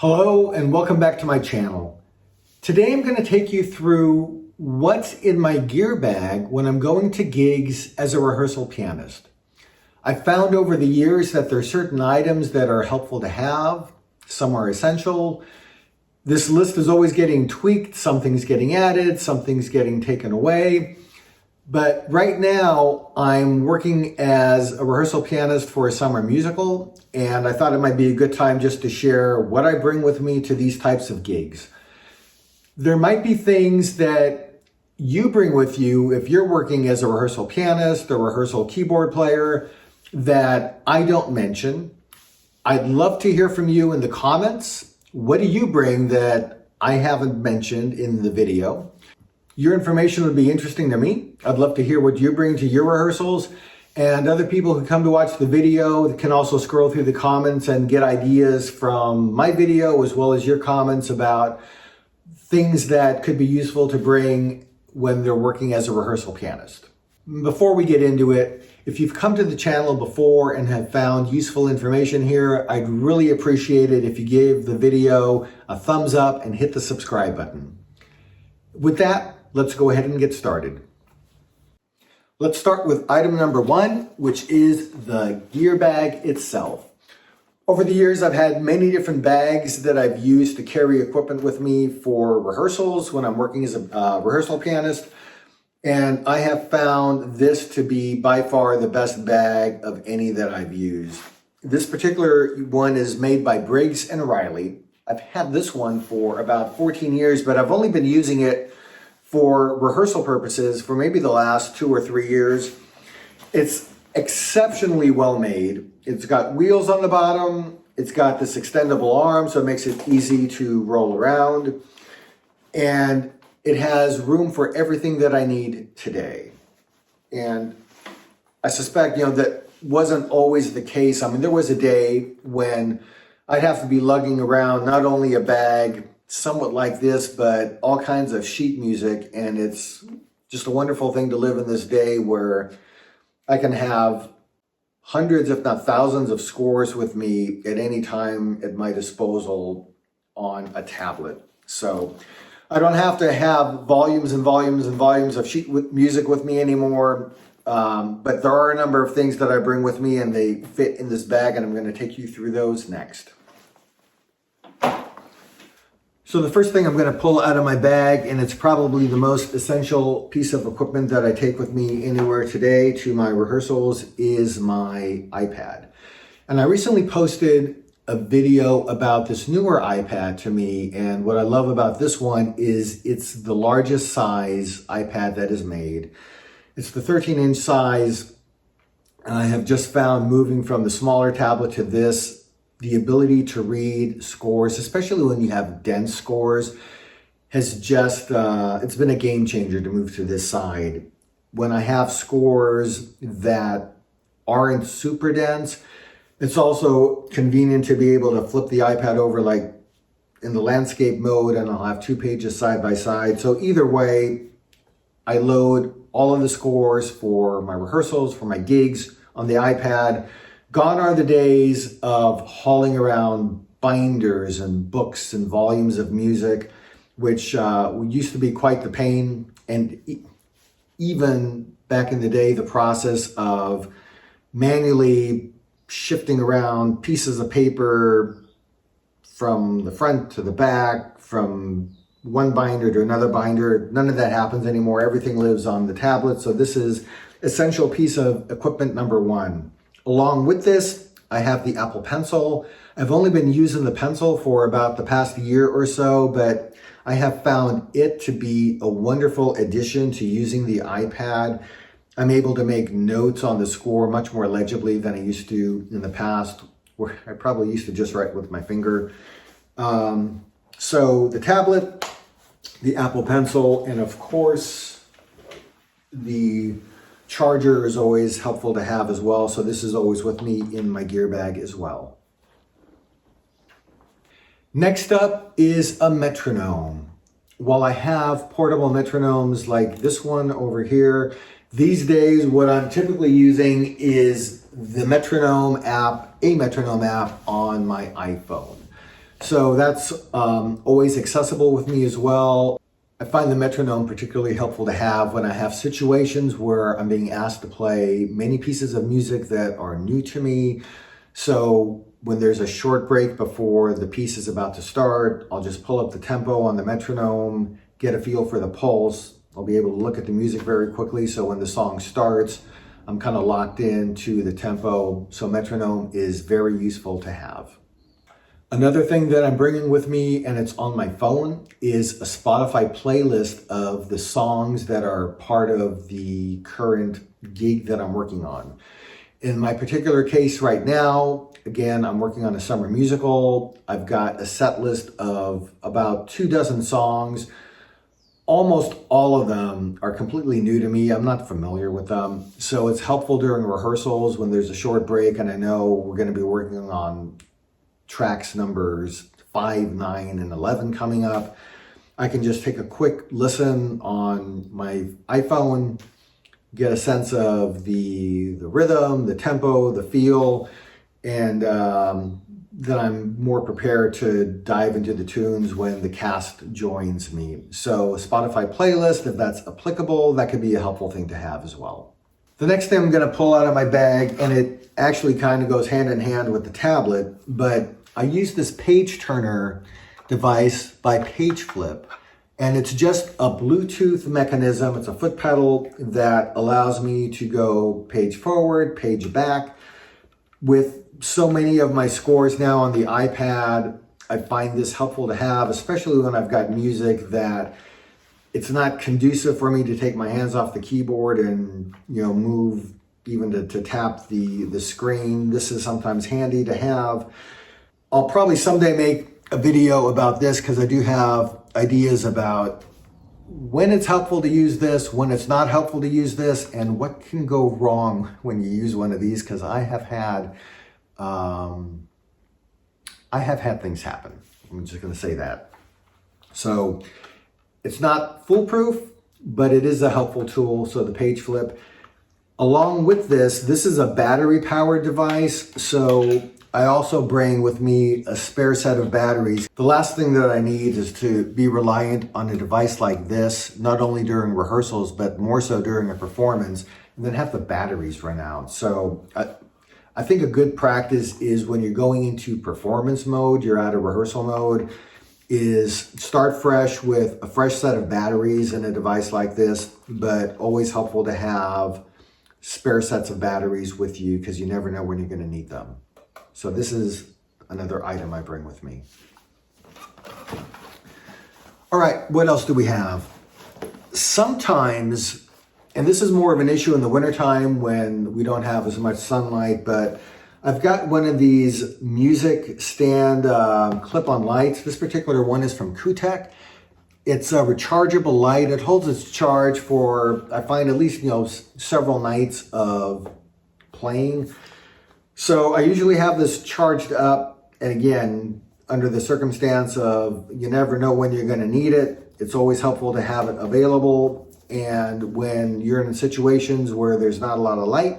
Hello and welcome back to my channel. Today I'm going to take you through what's in my gear bag when I'm going to gigs as a rehearsal pianist. I've found over the years that there are certain items that are helpful to have, some are essential. This list is always getting tweaked, something's getting added, something's getting taken away. But right now, I'm working as a rehearsal pianist for a summer musical, and I thought it might be a good time just to share what I bring with me to these types of gigs. There might be things that you bring with you if you're working as a rehearsal pianist or rehearsal keyboard player that I don't mention. I'd love to hear from you in the comments. What do you bring that I haven't mentioned in the video? Your information would be interesting to me. I'd love to hear what you bring to your rehearsals, and other people who come to watch the video can also scroll through the comments and get ideas from my video as well as your comments about things that could be useful to bring when they're working as a rehearsal pianist. Before we get into it, if you've come to the channel before and have found useful information here, I'd really appreciate it if you gave the video a thumbs up and hit the subscribe button. With that, let's go ahead and get started. Let's start with item number one, which is the gear bag itself. Over the years, I've had many different bags that I've used to carry equipment with me for rehearsals when I'm working as a rehearsal pianist. And I have found this to be by far the best bag of any that I've used. This particular one is made by Briggs Riley. I've had this one for about 14 years, but I've only been using it for rehearsal purposes for maybe the last 2 or 3 years. It's exceptionally well made. It's got wheels on the bottom. It's got this extendable arm, so it makes it easy to roll around. And it has room for everything that I need today. And I suspect, that wasn't always the case. I mean, there was a day when I'd have to be lugging around not only a bag somewhat like this, but all kinds of sheet music. And it's just a wonderful thing to live in this day where I can have hundreds, if not thousands of scores with me at any time at my disposal on a tablet. So I don't have to have volumes and volumes and volumes of sheet music with me anymore. But there are a number of things that I bring with me and they fit in this bag, and I'm going to take you through those next. So the first thing I'm going to pull out of my bag, and it's probably the most essential piece of equipment that I take with me anywhere today to my rehearsals, is my iPad. And I recently posted a video about this newer iPad to me, and what I love about this one is it's the largest size iPad that is made. It's the 13-inch size, and I have just found, moving from the smaller tablet to this, the ability to read scores, especially when you have dense scores, has just, it's been a game changer to move to this side. When I have scores that aren't super dense, it's also convenient to be able to flip the iPad over like in the landscape mode, and I'll have 2 pages side by side. So either way, I load all of the scores for my rehearsals, for my gigs on the iPad. Gone are the days of hauling around binders and books and volumes of music, which used to be quite the pain. And even back in the day, the process of manually shifting around pieces of paper from the front to the back, from one binder to another binder, none of that happens anymore. Everything lives on the tablet. So this is essential piece of equipment number one. Along with this, I have the Apple Pencil. I've only been using the pencil for about the past year or so, but I have found it to be a wonderful addition to using the iPad. I'm able to make notes on the score much more legibly than I used to in the past, where I probably used to just write with my finger. So the tablet, the Apple Pencil, and of course, the charger is always helpful to have as well. So this is always with me in my gear bag as well. Next up is a metronome. While I have portable metronomes like this one over here, these days what I'm typically using is the Metronome app, a Metronome app on my iPhone. So that's always accessible with me as well. I find the metronome particularly helpful to have when I have situations where I'm being asked to play many pieces of music that are new to me. So when there's a short break before the piece is about to start, I'll just pull up the tempo on the metronome, get a feel for the pulse. I'll be able to look at the music very quickly, so when the song starts, I'm kind of locked into the tempo. So metronome is very useful to have. Another thing that I'm bringing with me, and it's on my phone, is a Spotify playlist of the songs that are part of the current gig that I'm working on. In my particular case right now, again, I'm working on a summer musical. I've got a set list of about 24 songs. Almost all of them are completely new to me. I'm not familiar with them. So it's helpful during rehearsals when there's a short break and I know we're going to be working on tracks numbers 5, 9, and 11 coming up. I can just take a quick listen on my iPhone, get a sense of the rhythm, the tempo, the feel, and then I'm more prepared to dive into the tunes when the cast joins me. So a Spotify playlist, if that's applicable, that could be a helpful thing to have as well. The next thing I'm going to pull out of my bag, and it actually kind of goes hand in hand with the tablet, but I use this page turner device by PageFlip, and it's just a Bluetooth mechanism. It's a foot pedal that allows me to go page forward, page back. With so many of my scores now on the iPad, I find this helpful to have, especially when I've got music that it's not conducive for me to take my hands off the keyboard and, move even to tap the screen. This is sometimes handy to have. I'll probably someday make a video about this because I do have ideas about when it's helpful to use this, when it's not helpful to use this, and what can go wrong when you use one of these, because I have had things happen. I'm just going to say that. So it's not foolproof, but it is a helpful tool. So the PageFlip. Along with this is a battery powered device. So I also bring with me a spare set of batteries. The last thing that I need is to be reliant on a device like this, not only during rehearsals, but more so during a performance, and then have the batteries run out. So I think a good practice is when you're going into performance mode, you're out of rehearsal mode, is start fresh with a fresh set of batteries in a device like this, but always helpful to have spare sets of batteries with you because you never know when you're going to need them. So this is another item I bring with me. All right, what else do we have? Sometimes, and this is more of an issue in the wintertime when we don't have as much sunlight, but I've got one of these music stand clip-on lights. This particular one is from Kootek. It's a rechargeable light. It holds its charge for, I find, at least, several nights of playing. So I usually have this charged up, and again, under the circumstance of you never know when you're going to need it, it's always helpful to have it available. And when you're in situations where there's not a lot of light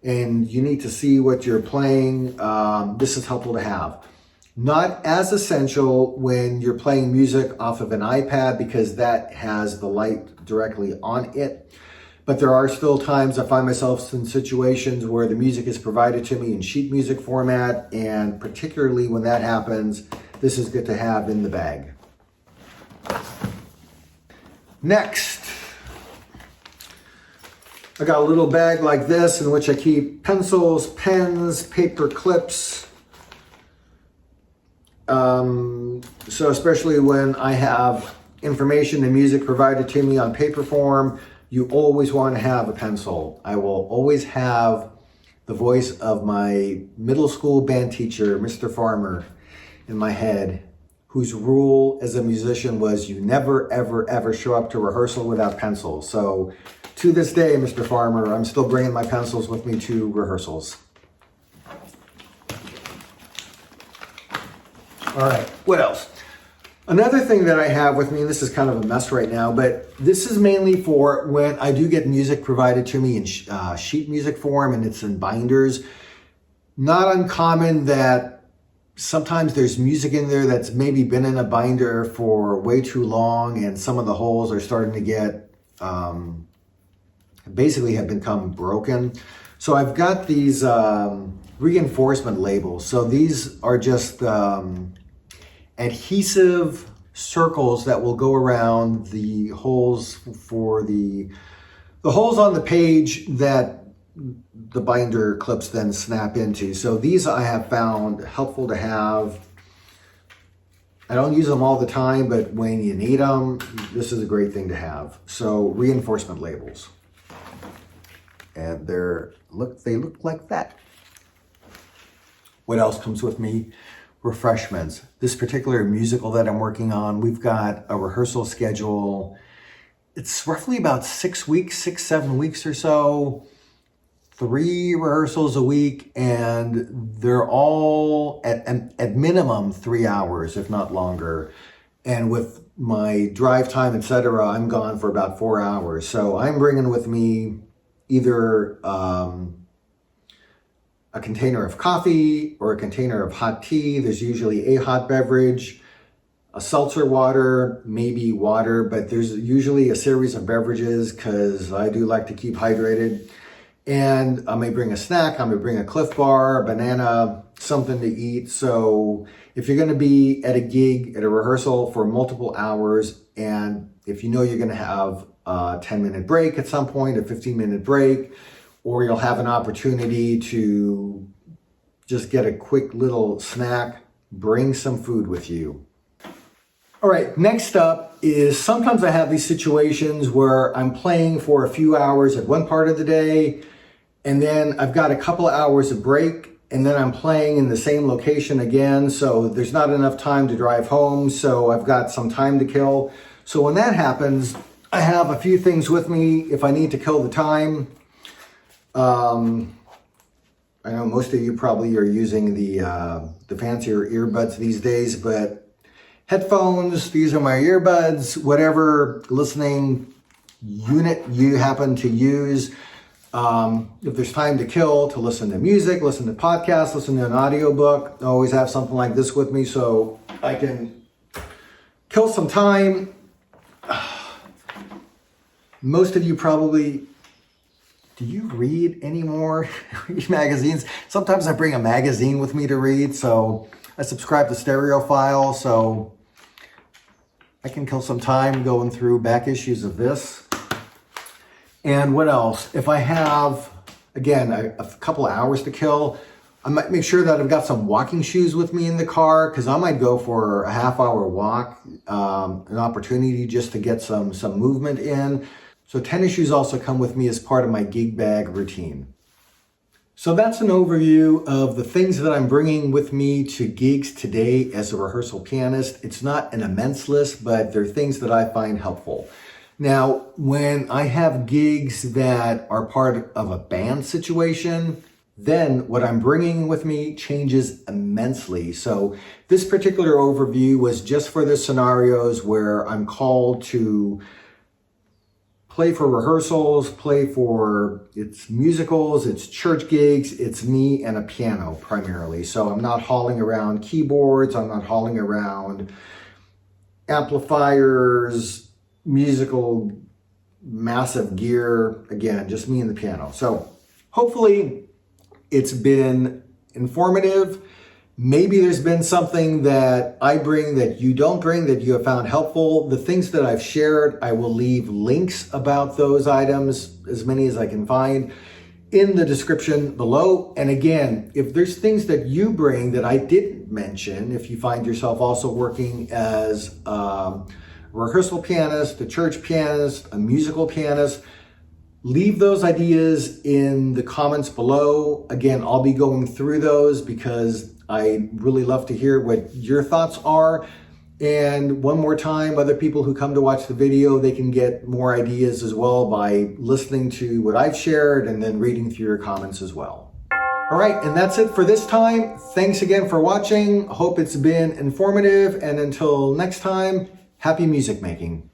and you need to see what you're playing, this is helpful to have. Not as essential when you're playing music off of an iPad because that has the light directly on it. But there are still times I find myself in situations where the music is provided to me in sheet music format, and particularly when that happens, this is good to have in the bag. Next, I got a little bag like this in which I keep pencils, pens, paper clips. So especially when I have information and music provided to me on paper form, you always want to have a pencil. I will always have the voice of my middle school band teacher, Mr. Farmer, in my head, whose rule as a musician was you never, ever, ever show up to rehearsal without pencils. So to this day, Mr. Farmer, I'm still bringing my pencils with me to rehearsals. All right, what else? Another thing that I have with me, and this is kind of a mess right now, but this is mainly for when I do get music provided to me in sheet music form and it's in binders. Not uncommon that sometimes there's music in there that's maybe been in a binder for way too long, and some of the holes are starting to get, basically have become broken. So I've got these reinforcement labels. So these are just adhesive circles that will go around the holes for the holes on the page that the binder clips then snap into. So these I have found helpful to have. I don't use them all the time, but when you need them, this is a great thing to have. So reinforcement labels. And they look like that. What else comes with me? Refreshments. This particular musical that I'm working on, we've got a rehearsal schedule. It's roughly about 6 weeks, 7 weeks or so. 3 rehearsals a week, and they're all at minimum 3 hours, if not longer. And with my drive time, etc., I'm gone for about 4 hours. So I'm bringing with me either a container of coffee or a container of hot tea. There's usually a hot beverage, a seltzer water, maybe water, but there's usually a series of beverages because I do like to keep hydrated. And I may bring a snack, I may bring a Cliff Bar, a banana, something to eat. So if you're gonna be at a gig, at a rehearsal for multiple hours, and if you know you're gonna have a 10-minute break at some point, a 15-minute break, or you'll have an opportunity to just get a quick little snack, bring some food with you. All right, next up is sometimes I have these situations where I'm playing for a few hours at one part of the day, and then I've got a couple of hours of break, and then I'm playing in the same location again, so there's not enough time to drive home, so I've got some time to kill. So when that happens, I have a few things with me if I need to kill the time. I know most of you probably are using the fancier earbuds these days, but headphones, these are my earbuds, whatever listening unit you happen to use. If there's time to kill, to listen to music, listen to podcasts, listen to an audiobook, I always have something like this with me so I can kill some time. Most of you probably, do you read anymore? Read magazines? Sometimes I bring a magazine with me to read, so I subscribe to Stereophile, so I can kill some time going through back issues of this. And what else? If I have, again, a couple of hours to kill, I might make sure that I've got some walking shoes with me in the car, because I might go for a half-hour walk, an opportunity just to get some movement in. So tennis shoes also come with me as part of my gig bag routine. So that's an overview of the things that I'm bringing with me to gigs today as a rehearsal pianist. It's not an immense list, but they're things that I find helpful. Now, when I have gigs that are part of a band situation, then what I'm bringing with me changes immensely. So this particular overview was just for the scenarios where I'm called to play for rehearsals, play for, it's musicals, it's church gigs, it's me and a piano primarily. So I'm not hauling around keyboards, I'm not hauling around amplifiers, musical, massive gear. Again, just me and the piano. So hopefully it's been informative. Maybe there's been something that I bring that you don't bring that you have found helpful. The things that I've shared, I will leave links about those items, as many as I can find, in the description below. And again, if there's things that you bring that I didn't mention, if you find yourself also working as a rehearsal pianist, a church pianist, a musical pianist, leave those ideas in the comments below. Again, I'll be going through those because I really love to hear what your thoughts are. And one more time, other people who come to watch the video, they can get more ideas as well by listening to what I've shared and then reading through your comments as well. All right, and that's it for this time. Thanks again for watching. Hope it's been informative. And until next time, happy music making.